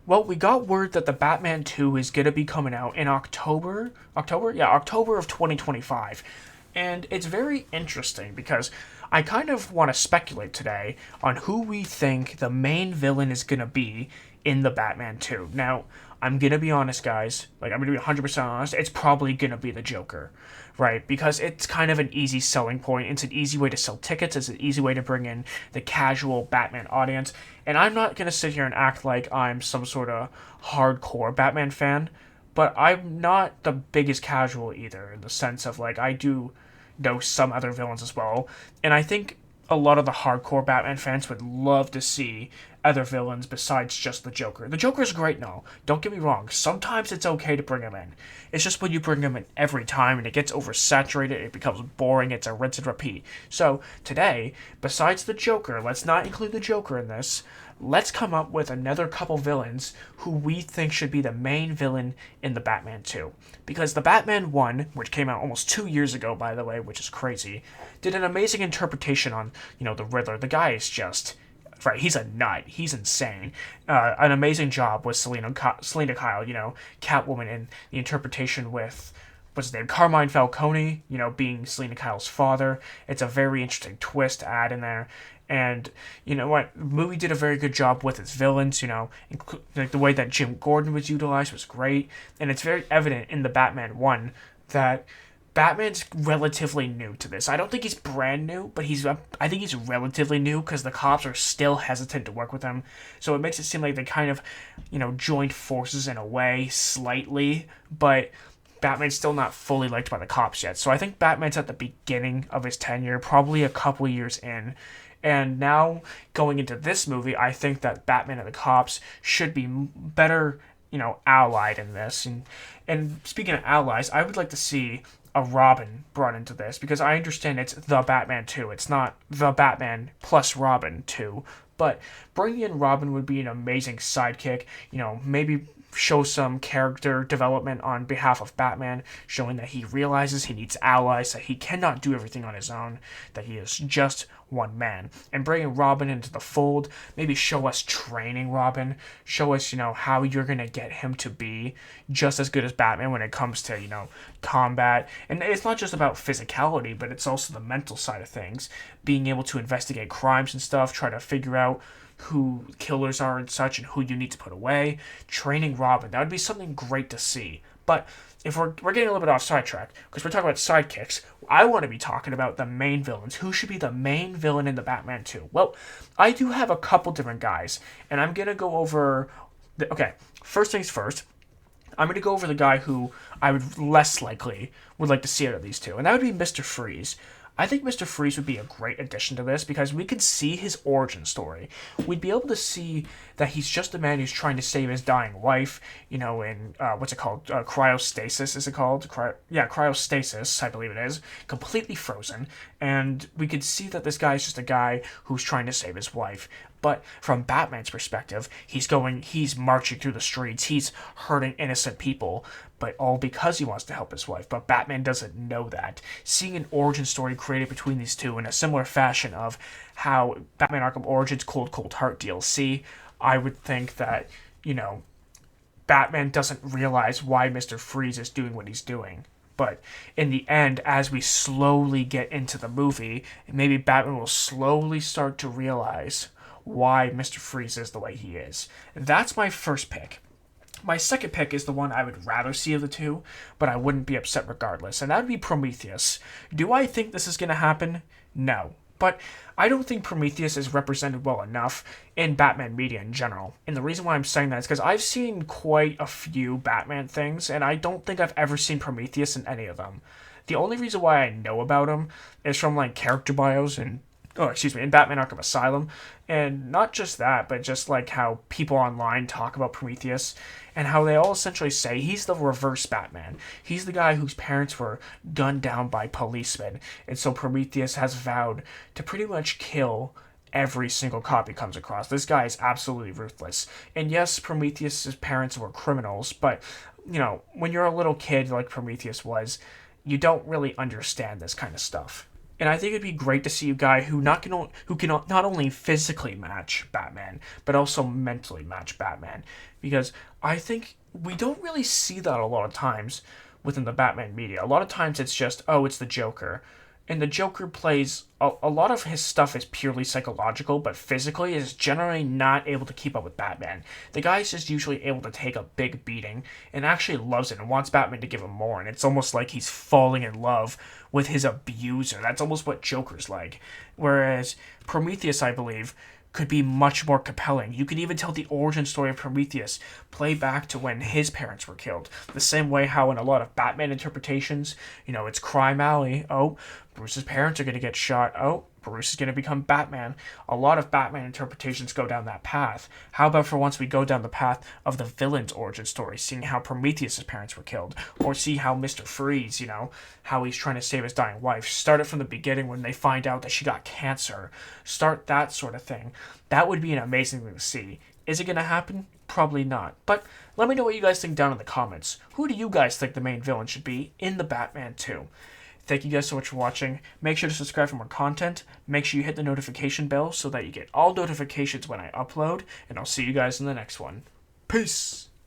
Well, we got word that the Batman 2 is going to be coming out in October. October? Yeah, October of 2025. And it's very interesting because I kind of want to speculate today on who we think the main villain is going to be in the Batman 2. Now, I'm going to be honest, guys. Like, I'm going to be 100% honest. It's probably going to be the Joker, right? Because it's kind of an easy selling point. It's an easy way to sell tickets. It's an easy way to bring in the casual Batman audience. And I'm not going to sit here and act like I'm some sort of hardcore Batman fan, but I'm not the biggest casual either, in the sense of, like, I do know some other villains as well. And I think a lot of the hardcore Batman fans would love to see other villains besides just the Joker. The Joker's great now. Don't get me wrong. Sometimes it's okay to bring him in. It's just when you bring him in every time and it gets oversaturated, it becomes boring, it's a rinse and repeat. So, today, besides the Joker, let's not include the Joker in this, let's come up with another couple villains who we think should be the main villain in the Batman 2. Because the Batman 1, which came out almost 2 years ago, by the way, which is crazy, did an amazing interpretation on, the Riddler. The guy is just... Right, he's a nut. He's insane. An amazing job with Selena Kyle, Catwoman, and the interpretation with what's his name, Carmine Falcone, being Selena Kyle's father. It's a very interesting twist to add in there. And you know what? The movie did a very good job with its villains. Like the way that Jim Gordon was utilized was great, and it's very evident in the Batman 1 that Batman's relatively new to this. I don't think he's brand new, but I think he's relatively new because the cops are still hesitant to work with him. So it makes it seem like they kind of, joined forces in a way, slightly, but Batman's still not fully liked by the cops yet. So I think Batman's at the beginning of his tenure, probably a couple years in. And now, going into this movie, I think that Batman and the cops should be better, allied in this. And speaking of allies, I would like to see a Robin brought into this, because I understand it's the Batman 2. It's not the Batman plus Robin 2. But bringing in Robin would be an amazing sidekick. Maybe show some character development on behalf of Batman, showing that he realizes he needs allies, that he cannot do everything on his own, that he is just one man. And bringing Robin into the fold, maybe show us training Robin, show us, how you're going to get him to be just as good as Batman when it comes to, combat. And it's not just about physicality, but it's also the mental side of things, being able to investigate crimes and stuff, try to figure out who killers are and such, and who you need to put away. Training Robin, that would be something great to see. But if we're getting a little bit off sidetrack, because we're talking about sidekicks, I want to be talking about the main villains. Who should be the main villain in the Batman 2? Well, I do have a couple different guys, and I'm going to go over... Okay, first things first, I'm going to go over the guy who I would less likely would like to see out of these two, and that would be Mr. Freeze. I think Mr. Freeze would be a great addition to this because we could see his origin story. We'd be able to see that he's just a man who's trying to save his dying wife, in, what's it called? Cryostasis, is it called? Cryostasis, I believe it is. Completely frozen. And we could see that this guy is just a guy who's trying to save his wife. But from Batman's perspective, he's marching through the streets, he's hurting innocent people, but all because he wants to help his wife. But Batman doesn't know that. Seeing an origin story created between these two in a similar fashion of how Batman Arkham Origins Cold Heart DLC, I would think that, Batman doesn't realize why Mr. Freeze is doing what he's doing. But in the end, as we slowly get into the movie, maybe Batman will slowly start to realize why Mr. Freeze is the way he is. That's my first pick. My second pick is the one I would rather see of the two, but I wouldn't be upset regardless, and that would be Prometheus. Do I think this is going to happen? No. But I don't think Prometheus is represented well enough in Batman media in general. And the reason why I'm saying that is because I've seen quite a few Batman things, and I don't think I've ever seen Prometheus in any of them. The only reason why I know about him is from, character bios and in Batman Arkham Asylum. And not just that, but just how people online talk about Prometheus and how they all essentially say he's the reverse Batman. He's the guy whose parents were gunned down by policemen. And so Prometheus has vowed to pretty much kill every single cop he comes across. This guy is absolutely ruthless. And yes, Prometheus' parents were criminals, but, when you're a little kid like Prometheus was, you don't really understand this kind of stuff. And I think it'd be great to see a guy who can not only physically match Batman, but also mentally match Batman. Because I think we don't really see that a lot of times within the Batman media. A lot of times it's just, oh, it's the Joker. And the Joker plays a lot of his stuff is purely psychological, but physically is generally not able to keep up with Batman. The guy's just usually able to take a big beating and actually loves it and wants Batman to give him more. And it's almost like he's falling in love with his abuser. That's almost what Joker's like. Whereas Prometheus, I believe, could be much more compelling. You could even tell the origin story of Prometheus, play back to when his parents were killed. The same way how in a lot of Batman interpretations, it's Crime Alley. Oh, Bruce's parents are going to get shot. Oh, Bruce is going to become Batman. A lot of Batman interpretations go down that path. How about for once we go down the path of the villain's origin story, seeing how Prometheus' parents were killed, or see how Mr. Freeze, how he's trying to save his dying wife. Start it from the beginning when they find out that she got cancer. Start that sort of thing. That would be an amazing thing to see. Is it going to happen? Probably not. But let me know what you guys think down in the comments. Who do you guys think the main villain should be in the Batman 2? Thank you guys so much for watching. Make sure to subscribe for more content. Make sure you hit the notification bell so that you get all notifications when I upload. And I'll see you guys in the next one. Peace!